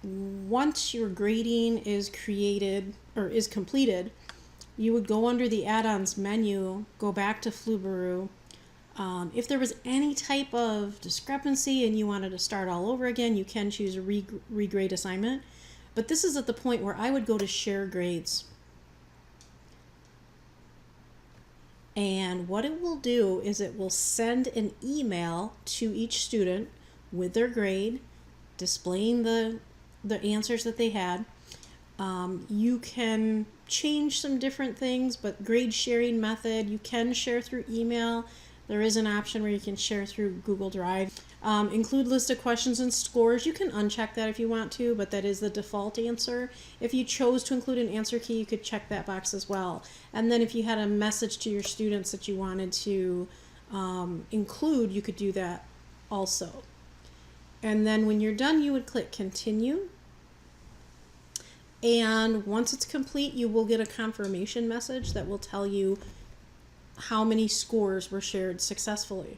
once your grading is created or is completed, you would go under the add-ons menu, go back to Flubaroo. If there was any type of discrepancy and you wanted to start all over again, you can choose a regrade assignment. But this is at the point where I would go to share grades. And what it will do is it will send an email to each student with their grade, displaying the answers that they had. You can change some different things, but grade sharing method, you can share through email. There is an option where you can share through Google Drive. Include list of questions and scores. You can uncheck that if you want to, but that is the default answer. If you chose to include an answer key, you could check that box as well. And then if you had a message to your students that you wanted to include, you could do that also. And then when you're done, you would click continue. And once it's complete, you will get a confirmation message that will tell you how many scores were shared successfully.